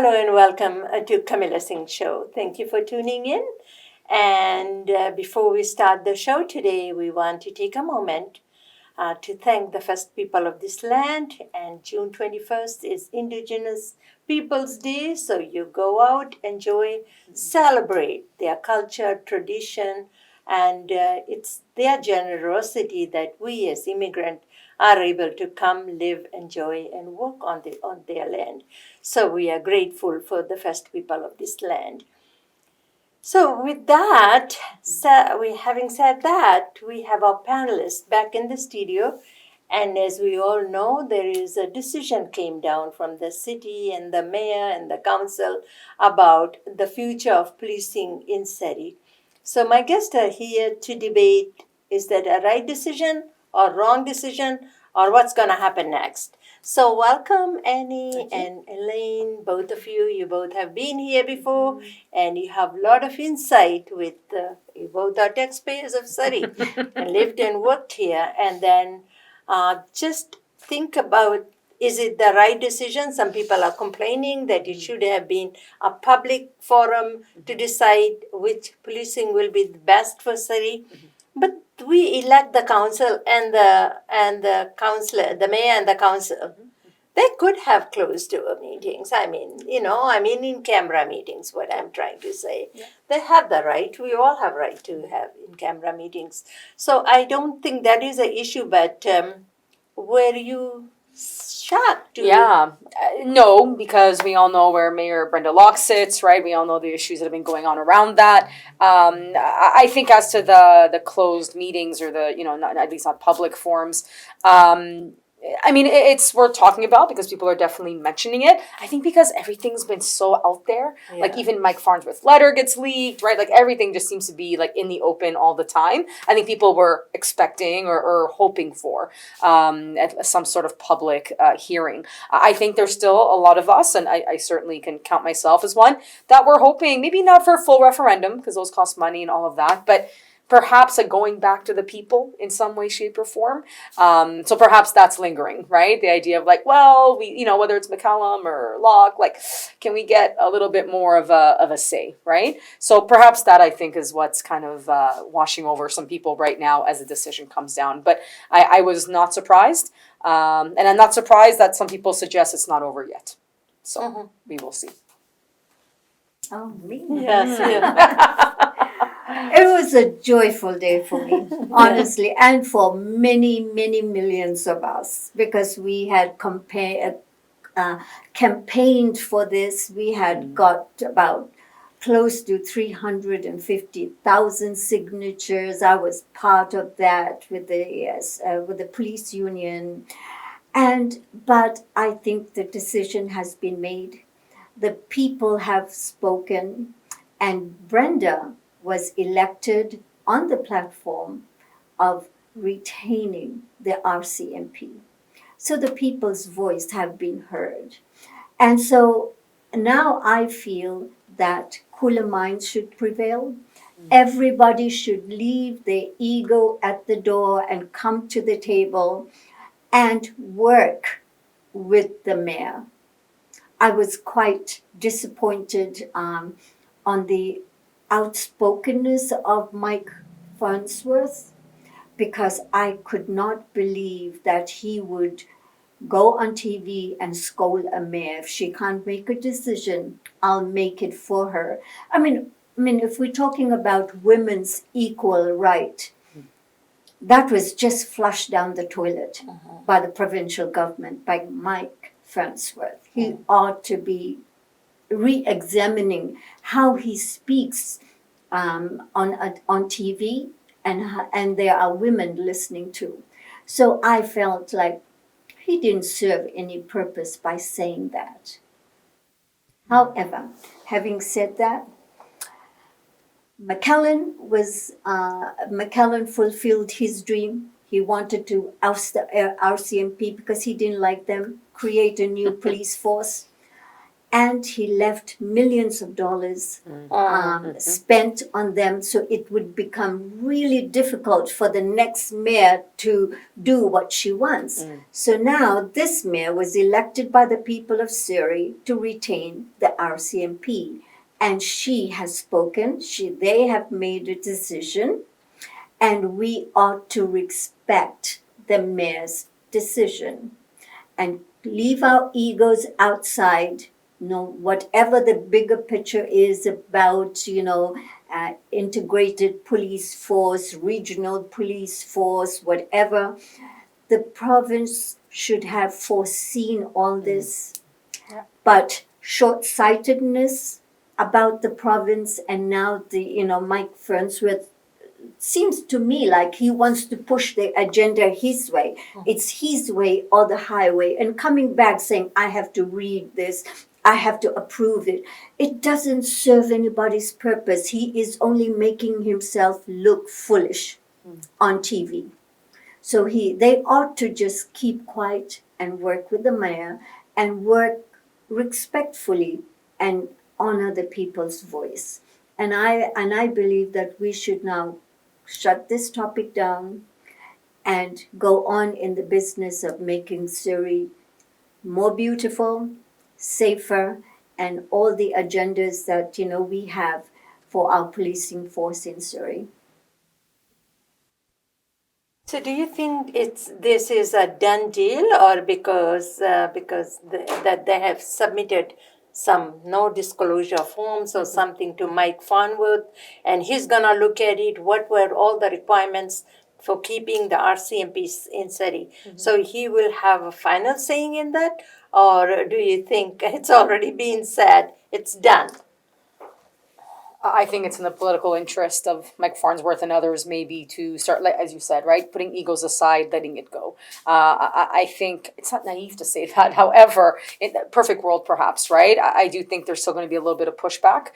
Hello and welcome to Kamilla Singh Show. Thank you for tuning in. And before we start the show today, we want to take a moment to thank the first people of this land. And June 21st is Indigenous Peoples Day. So you go out, enjoy, celebrate their culture, tradition, and it's their generosity that we as immigrants are able to come, live, enjoy, and work on their land. So we are grateful for the first people of this land. So with that, having said that, we have our panelists back in the studio. And as we all know, there is a decision came down from the city and the mayor and the council about the future of policing in Surrey. So my guests are here to debate, is that a right decision or wrong decision or what's going to happen next? So welcome Annie and Elaine, both of you. You both have been here before and you have a lot of insight with, you both are taxpayers of Surrey and lived and worked here. And then just think about, is it the right decision? Some people are complaining that it should have been a public forum to decide which policing will be the best for Surrey. But we elect the council and the councillor, the mayor and the council. They could have closed door meetings. In camera meetings, what I'm trying to say. Yeah. They have the right. We all have right to have in camera meetings. So I don't think that is an issue, but were you shocked? No, because we all know where Mayor Brenda Locke sits, right? We all know the issues that have been going on around that. I think as to the closed meetings or at least not public forums, it's worth talking about because people are definitely mentioning it. I think because everything's been so out there, like even Mike Farnsworth's letter gets leaked, right? Like everything just seems to be like in the open all the time. I think people were expecting or hoping for some sort of public hearing. I think there's still a lot of us, and I certainly can count myself as one, that we're hoping, maybe not for a full referendum because those cost money and all of that, but perhaps a going back to the people in some way, shape, or form. So perhaps that's lingering, right? The idea of like, well, whether it's McCallum or Locke, like, can we get a little bit more of a say, right? So perhaps that I think is what's kind of washing over some people right now as the decision comes down. But I was not surprised. And I'm not surprised that some people suggest it's not over yet. So we will see. Oh, me? Yes. Yeah. It was a joyful day for me, honestly, and for many, many millions of us, because we had campaigned for this. We had got about close to 350,000 signatures. I was part of that with the police union, but I think the decision has been made. The people have spoken, and Brenda was elected on the platform of retaining the RCMP. So the people's voice have been heard. And so now I feel that cooler minds should prevail. Everybody should leave their ego at the door and come to the table and work with the mayor. I was quite disappointed on the outspokenness of Mike Farnsworth, because I could not believe that he would go on TV and scold a mayor. If she can't make a decision, I'll make it for her. I mean, if we're talking about women's equal right, that was just flushed down the toilet by the provincial government, by Mike Farnsworth. He ought to be re-examining how he speaks on TV, and there are women listening too. So I felt like he didn't serve any purpose by saying that. However, having said that, McCallum fulfilled his dream. He wanted to oust the RCMP because he didn't like them, create a new police force. and he left millions of dollars spent on them, so it would become really difficult for the next mayor to do what she wants. So now this mayor was elected by the people of Surrey to retain the RCMP, and she has spoken. They have made a decision, and we ought to respect the mayor's decision and leave our egos outside. Whatever the bigger picture is about, integrated police force, regional police force, whatever, the province should have foreseen all this. Yeah. But short-sightedness about the province, and now Mike Farnsworth seems to me like he wants to push the agenda his way. It's his way or the highway, and coming back saying, I have to read this, I have to approve it. It doesn't serve anybody's purpose. He is only making himself look foolish on TV. So they ought to just keep quiet and work with the mayor and work respectfully and honor the people's voice. And I believe that we should now shut this topic down and go on in the business of making Surrey more beautiful, safer, and all the agendas that we have for our policing force in Surrey. So do you think this is a done deal, or because that they have submitted some no disclosure forms or something to Mike Farnsworth, and he's gonna look at it, what were all the requirements for keeping the RCMP in Surrey? So he will have a final saying in that, or do you think it's already been said, it's done? I think it's in the political interest of Mike Farnsworth and others maybe to start, like, as you said, right, putting egos aside, letting it go. I think it's not naive to say that. However, in the perfect world, perhaps, right, I do think there's still going to be a little bit of pushback,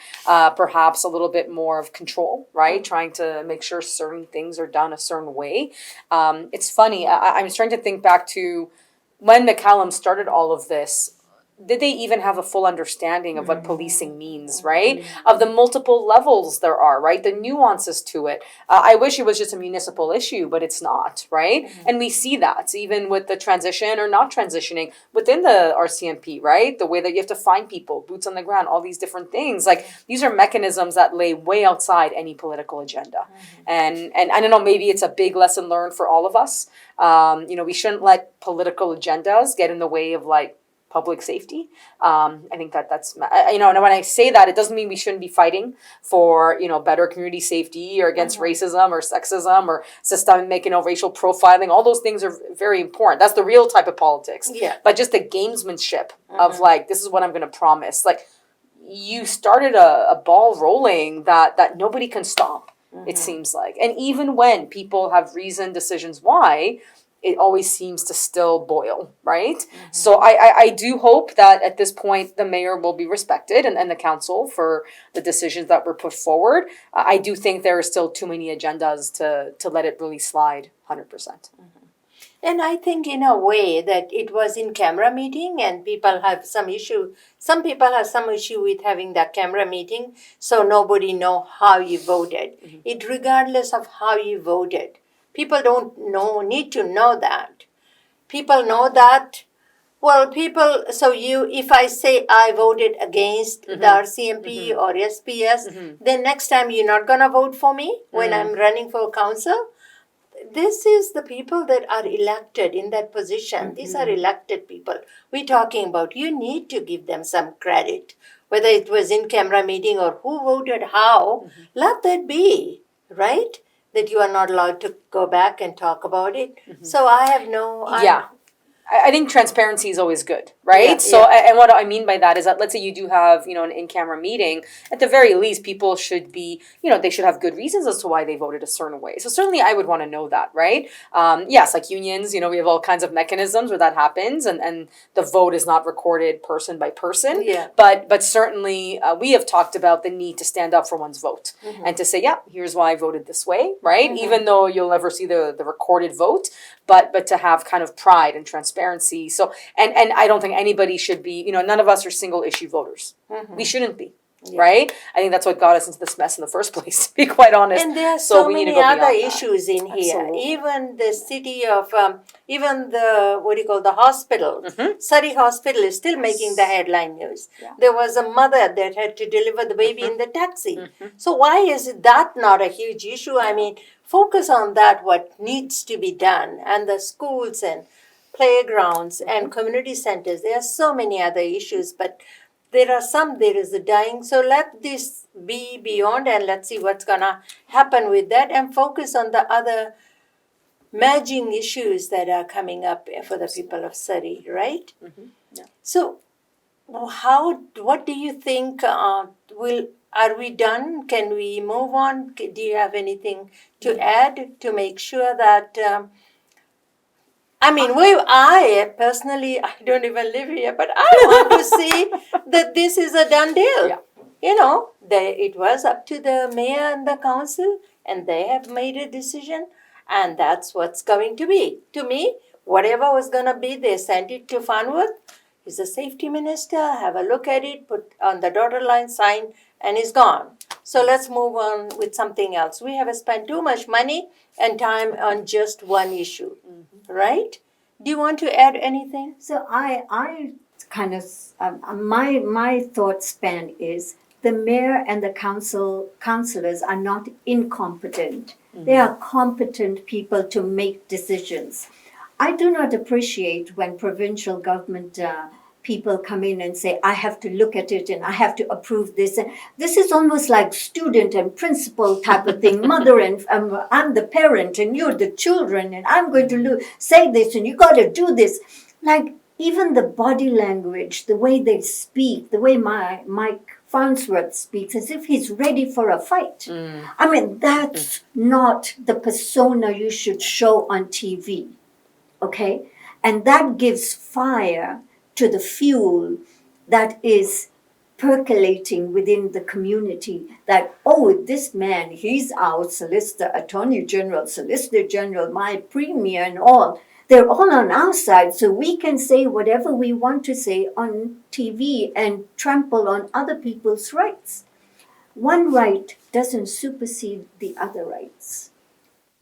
perhaps a little bit more of control, right, trying to make sure certain things are done a certain way. It's funny. I'm starting to think back to when McCallum started all of this. Did they even have a full understanding of what policing means, right? Of the multiple levels there are, right? The nuances to it. I wish it was just a municipal issue, but it's not, right? And we see that even with the transition or not transitioning within the RCMP, right? The way that you have to find people, boots on the ground, all these different things. Like, these are mechanisms that lay way outside any political agenda. And I don't know, maybe it's a big lesson learned for all of us. We shouldn't let political agendas get in the way of, like, public safety. I think that's, and when I say that, it doesn't mean we shouldn't be fighting for, better community safety or against racism or sexism or systemic, racial profiling. All those things are very important. That's the real type of politics. Yeah. But just the gamesmanship of, like, this is what I'm going to promise. Like, you started a ball rolling that nobody can stop, it seems like. And even when people have reasoned decisions why, it always seems to still boil, right? So I do hope that at this point the mayor will be respected and the council for the decisions that were put forward. I do think there are still too many agendas to let it really slide 100%. And I think in a way that it was in camera meeting and people have some issue. Some people have some issue with having that camera meeting, so nobody know how you voted. It regardless of how you voted. People don't need to know that. People know that. Well, so if I say I voted against the RCMP or SPS, then next time you're not going to vote for me when I'm running for council? This is the people that are elected in that position. These are elected people. We're talking about, you need to give them some credit. Whether it was in camera meeting or who voted how, let that be, right? That you are not allowed to go back and talk about it. So I have I think transparency is always good, right? And what I mean by that is that, let's say you do have, an in-camera meeting, at the very least, people should be, they should have good reasons as to why they voted a certain way. So certainly I would want to know that, right? Yes, like unions, we have all kinds of mechanisms where that happens, and the vote is not recorded person by person. Yeah. But certainly we have talked about the need to stand up for one's vote and to say, here's why I voted this way, right? Even though you'll never see the recorded vote, but to have kind of pride and transparency. So, and I don't think anybody should be, none of us are single issue voters. We shouldn't be. Yeah. Right? I think that's what got us into this mess in the first place, to be quite honest. And there are So so we need to many go other beyond that. issues in here. Absolutely. Even the city of, even the, the hospital, Surrey Hospital is still making the headline news. Yeah. There was a mother that had to deliver the baby in the taxi. So why is that not a huge issue? I mean, focus on that, what needs to be done, and the schools and playgrounds and community centers. There are so many other issues, but there is a dying. So let this be beyond, and let's see what's going to happen with that, and focus on the other merging issues that are coming up for the people of Surrey, right? Yeah. So what do you think are we done? Can we move on? Do you have anything to add to make sure that I personally, I don't even live here, but I want to see that this is a done deal. Yeah. It was up to the mayor and the council, and they have made a decision, and that's what's going to be. To me, whatever was going to be, they sent it to Farnworth. He's the safety minister, have a look at it, put on the dotted line, sign, and it's gone. So let's move on with something else. We have spent too much money and time on just one issue, right? Do you want to add anything? So I kind of my thought span is the mayor and the councillors are not incompetent. They are competent people to make decisions. I do not appreciate when provincial government people come in and say, I have to look at it and I have to approve this. And this is almost like student and principal type of thing. Mother and I'm the parent and you're the children and I'm going to say this and you got to do this. Like even the body language, the way they speak, the way Mike Farnsworth speaks as if he's ready for a fight. I mean, that's not the persona you should show on TV. Okay? And that gives fire to the fuel that is percolating within the community that, this man, he's our solicitor, attorney general, solicitor general, my premier and all. They're all on our side, so we can say whatever we want to say on TV and trample on other people's rights. One right doesn't supersede the other rights.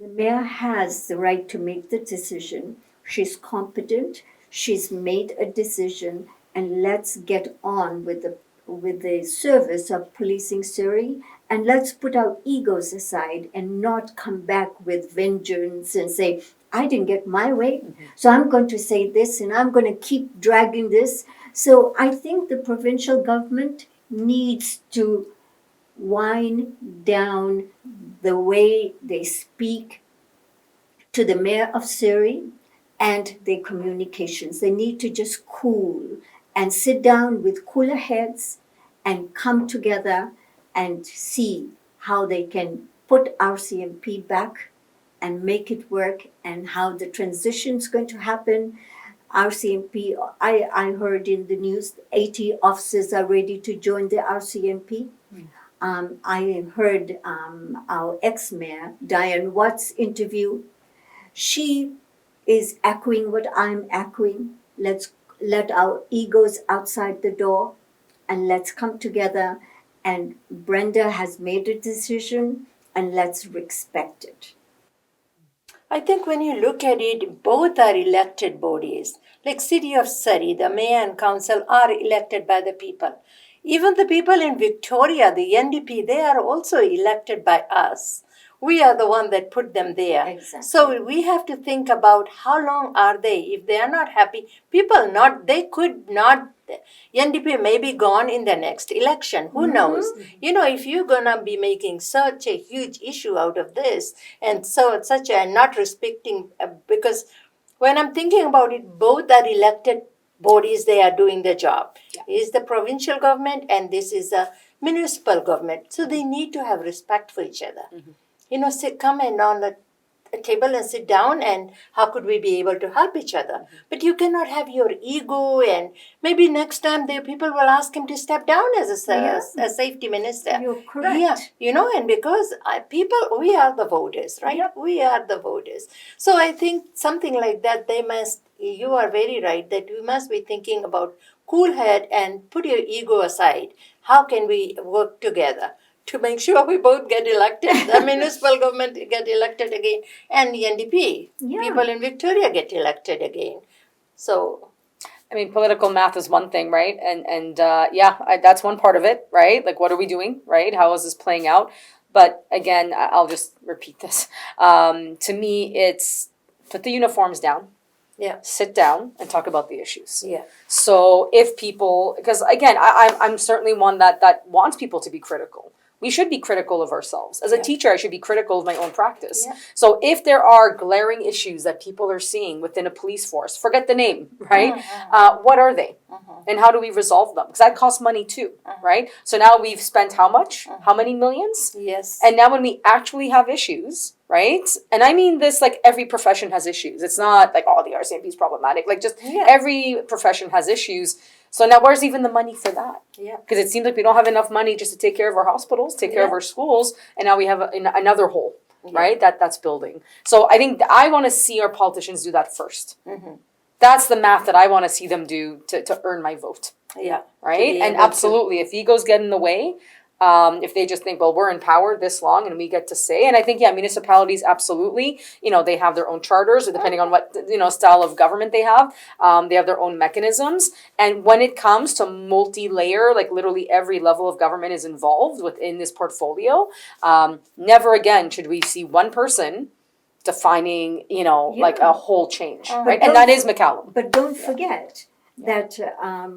The mayor has the right to make the decision. She's competent. She's made a decision, and let's get on with the service of policing Surrey, and let's put our egos aside and not come back with vengeance and say, I didn't get my way, so I'm going to say this and I'm going to keep dragging this. So I think the provincial government needs to wind down the way they speak to the mayor of Surrey and their communications. They need to just cool and sit down with cooler heads and come together and see how they can put RCMP back and make it work, and how the transition is going to happen. RCMP, I heard in the news, 80 officers are ready to join the RCMP. I heard our ex-mayor, Diane Watt's interview. She is echoing what I'm echoing. Let's let our egos outside the door and let's come together. And Brenda has made a decision and let's respect it. I think when you look at it, both are elected bodies. Like City of Surrey, the mayor and council are elected by the people. Even the people in Victoria, the NDP, they are also elected by us. We are the one that put them there. Exactly. So we have to think about how long are they. If they are not happy, NDP may be gone in the next election. Who knows? If you're going to be making such a huge issue out of this and not respecting, because when I'm thinking about it, both are elected bodies, they are doing the job. Yeah. Is the provincial government and this is a municipal government. So they need to have respect for each other. Come and a table and sit down and how could we be able to help each other? But you cannot have your ego, and maybe next time the people will ask him to step down as a safety minister. You're correct. Yeah, and because people, we are the voters, right? Yep. We are the voters. So I think something like that, you are very right, that we must be thinking about cool head and put your ego aside. How can we work together to make sure we both get elected, the municipal government get elected again, and the NDP, people in Victoria get elected again. So, I mean, political math is one thing, right? And that's one part of it, right? Like, what are we doing, right? How is this playing out? But again, I'll just repeat this. To me, it's put the uniforms down. Yeah. Sit down and talk about the issues. Yeah. So if people, because again, I'm certainly one that wants people to be critical. We should be critical of ourselves. As a teacher, I should be critical of my own practice. Yeah. So if there are glaring issues that people are seeing within a police force, forget the name, right? What are they? And how do we resolve them? Because that costs money too, right? So now we've spent how much? How many millions? Yes. And now when we actually have issues, right? And I mean this, like, every profession has issues. It's not like, the RCMP is problematic. Like, just every profession has issues. So now where's even the money for that? Yeah. Because it seems like we don't have enough money just to take care of our hospitals, take care of our schools, and now we have another hole, right? That's building. So I think I want to see our politicians do that first. That's the math that I want to see them do to earn my vote. Yeah. Right? And absolutely, if egos get in the way, if they just think, well, we're in power this long and we get to say, and I think, municipalities, absolutely, they have their own charters, depending on what, style of government they have their own mechanisms. And when it comes to multi-layer, like literally every level of government is involved within this portfolio, never again should we see one person defining, like a whole change, right? And that is McCallum. But don't forget that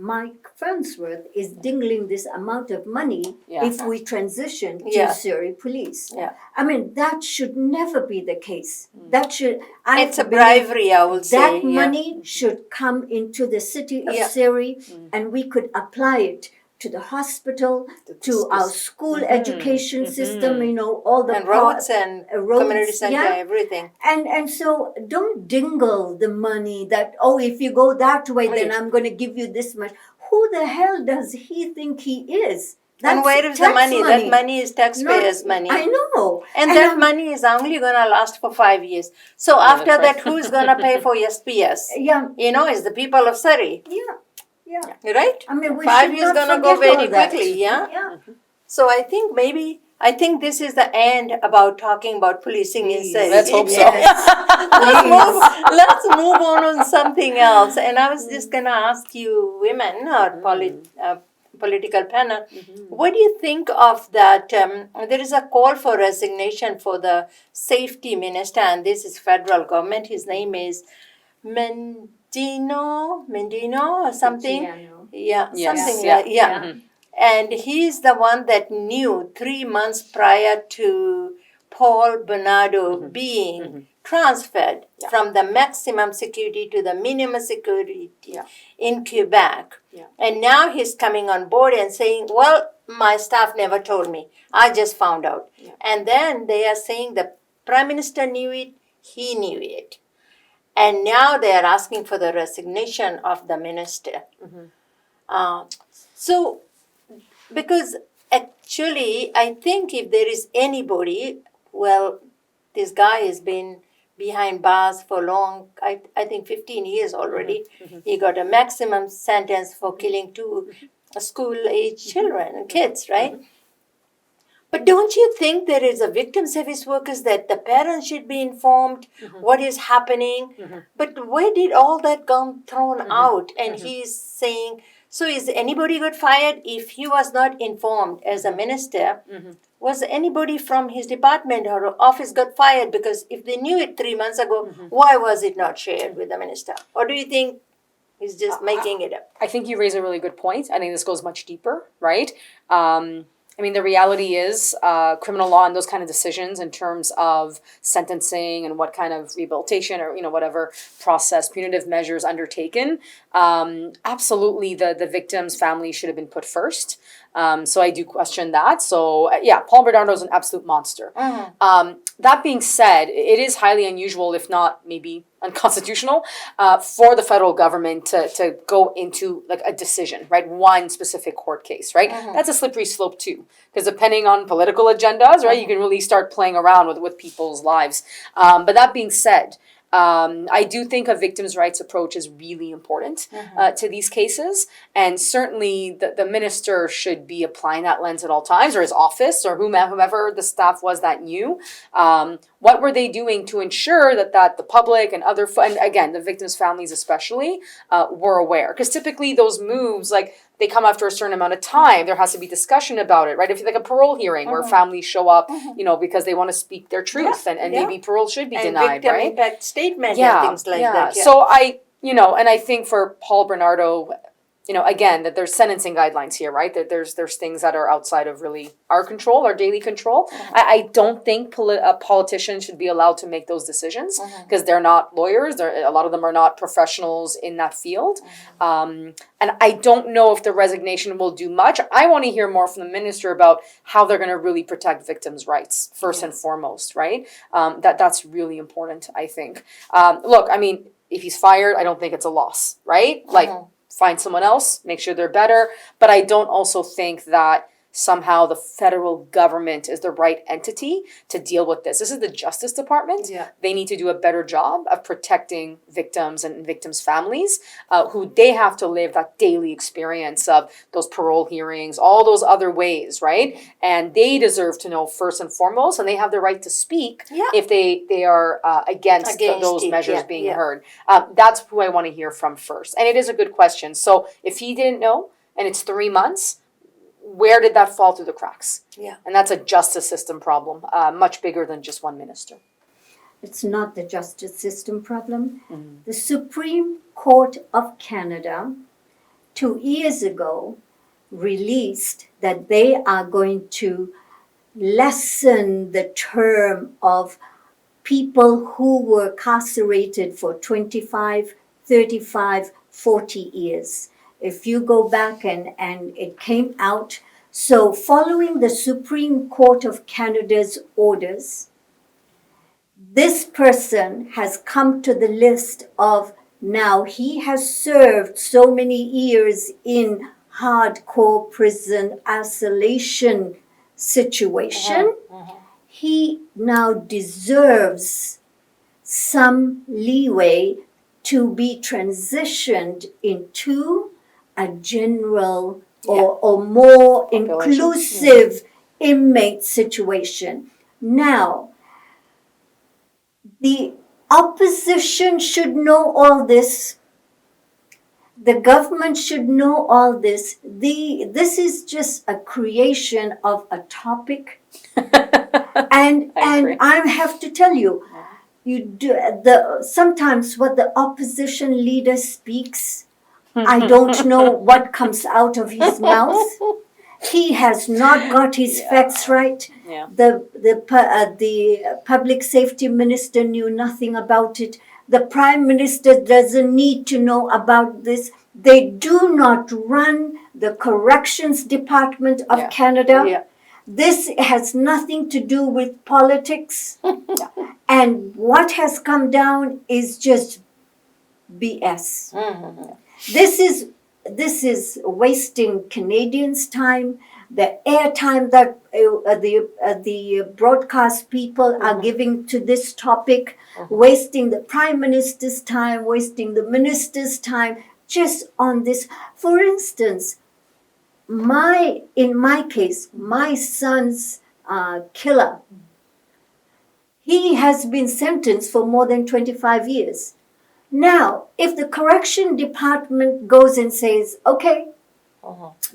Mike Farnsworth is dingling this amount of money if we transition to Surrey Police. Yeah. I mean, that should never be the case. It's a bribery, I would say. That money should come into the city of Surrey, and we could apply it to the hospital, to our school education system, all the roads and community center, everything. And so don't dingle the money that, if you go that way, then I'm going to give you this much. Who the hell does he think he is? And where is the money? That money is taxpayers' money. I know. And that money is only going to last for 5 years. So after that, who is going to pay for SPS? Is the people of Surrey. Yeah. Right? I mean, 5 years gonna go very quickly, So I think this is the end about talking about policing in Surrey. Let's hope so. Let's move on something else. And I was just gonna ask you, women or political panel, what do you think of that? There is a call for resignation for the safety minister, and this is federal government. His name is Mendino or something. And he's the one that knew 3 months prior to Paul Bernardo being transferred from the maximum security to the minimum security in Quebec. And now he's coming on board and saying, well, my staff never told me. I just found out. And then they are saying the Prime Minister knew it, he knew it. And now they are asking for the resignation of the minister. So, because actually, I think if there is anybody, well, this guy has been behind bars for long, I think 15 years already. He got a maximum sentence for killing 2 school-age kids, right? But don't you think there is a victim service workers that the parents should be informed what is happening? But where did all that come thrown out? And he's saying, so is anybody got fired if he was not informed as a minister? Was anybody from his department or office got fired? Because if they knew it 3 months ago, why was it not shared with the minister? Or do you think he's just making it up? I think you raise a really good point. I think this goes much deeper, right? I mean, the reality is criminal law and those kind of decisions in terms of sentencing and what kind of rehabilitation or, whatever process, punitive measures undertaken, Absolutely, the victim's family should have been put first. So I do question that. So yeah, Paul Bernardo is an absolute monster. That being said, it is highly unusual, if not maybe unconstitutional, for the federal government to go into like a decision, right? One specific court case, right? That's a slippery slope too, because depending on political agendas, right, you can really start playing around with people's lives. But that being said, I do think a victims' rights approach is really important to these cases. And certainly the minister should be applying that lens at all times, or his office, or whomever the staff was that knew. What were they doing to ensure that the public and and again, the victims' families especially, were aware? Because typically those moves, like, they come after a certain amount of time. There has to be discussion about it, right? If like a parole hearing where families show up, because they want to speak their truth, and maybe parole should be denied, victim right? impact statement and things like that. Yeah. So and I think for Paul Bernardo, again, that there's sentencing guidelines here, right? That there's things that are outside of really our control, our daily control. I don't think politicians should be allowed to make those decisions because they're not lawyers. A lot of them are not professionals in that field. And I don't know if the resignation will do much. I want to hear more from the minister about how they're going to really protect victims' rights first and foremost, right? That's really important, I think. Look, I mean, if he's fired, I don't think it's a loss, right? Like, find someone else, make sure they're better. But I don't also think that somehow the federal government is the right entity to deal with this. This is the Justice Department. Yeah. They need to do a better job of protecting victims and victims' families, who they have to live that daily experience of those parole hearings, all those other ways, right? And they deserve to know first and foremost, and they have the right to speak if they are against those measures being heard. That's who I want to hear from first. And it is a good question. So if he didn't know, and it's 3 months, where did that fall through the cracks? Yeah. And that's a justice system problem, much bigger than just one minister. It's not the justice system problem. The Supreme Court of Canada 2 years ago released that they are going to lessen the term of people who were incarcerated for 25, 35, 40 years. If you go back and it came out, so following the Supreme Court of Canada's orders, this person has come to the list of, now he has served so many years in hardcore prison isolation situation. He now deserves some leeway to be transitioned into a general or more inclusive inmate situation. Now, the opposition should know all this. The government should know all this. This is just a creation of a topic. and I have to tell you, sometimes what the opposition leader speaks, I don't know what comes out of his mouth. He has not got his facts right. Yeah. The public safety minister knew nothing about it. The prime minister doesn't need to know about this. They do not run the corrections department of Canada. Yeah. This has nothing to do with politics. And what has come down is just BS. This is wasting Canadians' time, the airtime that the broadcast people are giving to this topic, wasting the Prime Minister's time, wasting the Minister's time, just on this. For instance, in my case, my son's killer, he has been sentenced for more than 25 years. Now, if the correction department goes and says, okay,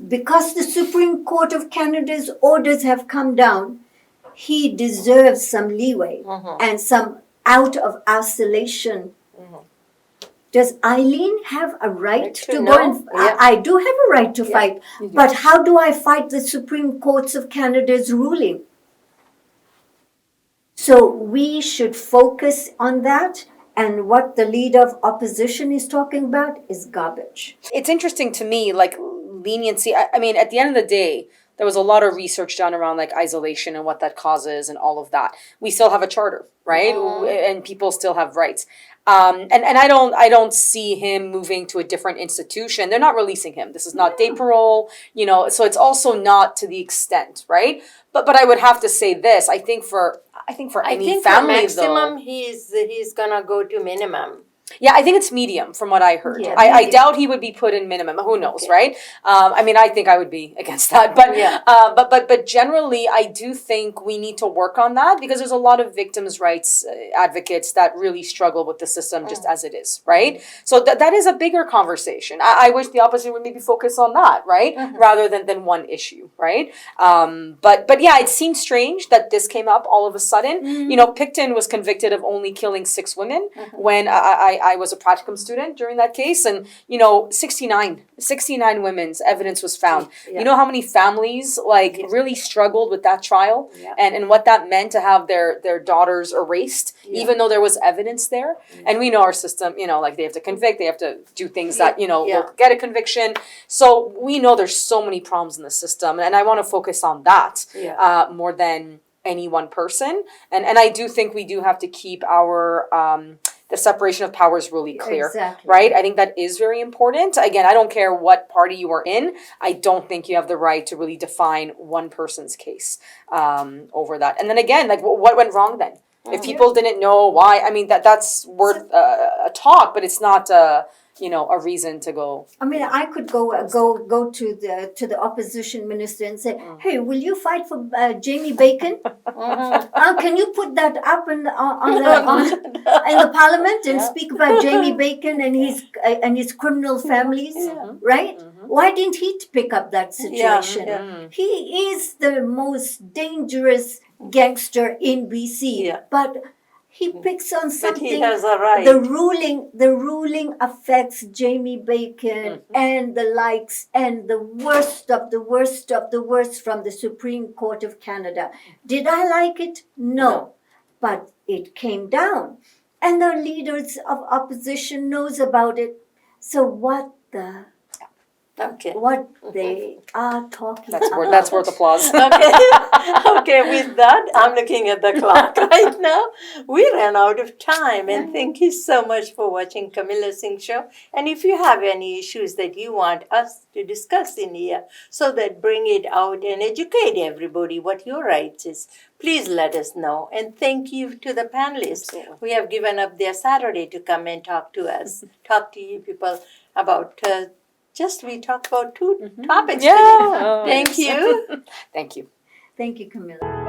because the Supreme Court of Canada's orders have come down, he deserves some leeway and some out of isolation. Does Eileen have a right to go and... I do have a right to fight, but how do I fight the Supreme Courts of Canada's ruling? So we should focus on that. And what the leader of opposition is talking about is garbage. It's interesting to me, like leniency. I mean, at the end of the day, there was a lot of research done around like isolation and what that causes and all of that. We still have a charter, right? And people still have rights. And I don't see him moving to a different institution. They're not releasing him. This is not day parole, so it's also not to the extent, right? But I would have to say this. I think for any family, for maximum, though, he's gonna go to minimum. yeah, I think it's medium from what I heard. Yeah, I doubt he would be put in minimum. Who knows, right? I mean, I think I would be against that. But but generally, I do think we need to work on that because there's a lot of victims' rights advocates that really struggle with the system just as it is, right? So that is a bigger conversation. I wish the opposition would maybe focus on that, right? Rather than one issue, right? But yeah, it seems strange that this came up all of a sudden. Picton was convicted of only killing 6 women when I was a practicum student during that case, and 69 women's evidence was found. Yeah. You know how many families really struggled with that trial and what that meant to have their daughters erased, even though there was evidence there. And we know our system, they have to convict, they have to do things that will get a conviction. So we know there's so many problems in the system, and I want to focus on that more than any one person. And I do think we do have to keep our the separation of powers really clear, right? I think that is very important. Again, I don't care what party you are in. I don't think you have the right to really define one person's case over that. And then again, what went wrong then? If people didn't know why, I mean, that's worth a talk, but it's not a reason to go. I mean, I could go to the opposition minister and say, "Hey, will you fight for Jamie Bacon? Can you put that up in the parliament and speak about Jamie Bacon and his criminal families, right? Why didn't he pick up that situation? He is the most dangerous gangster in BC, but." He picks on something. But he has a right. The ruling affects Jamie Bacon and the likes and the worst of the worst of the worst from the Supreme Court of Canada. Did I like it? No. But it came down. And the leaders of opposition knows about it. So what they are talking about. That's worth applause. Okay, with that, I'm looking at the clock right now. We ran out of time, and thank you so much for watching Kamilla Singh Show. And if you have any issues that you want us to discuss in here, so that bring it out and educate everybody what your rights is, please let us know. And thank you to the panelists. We have given up their Saturday to come and talk to us, talk to you people about we talked about 2 topics today. Thank you. Thank you. Thank you, Kamilla.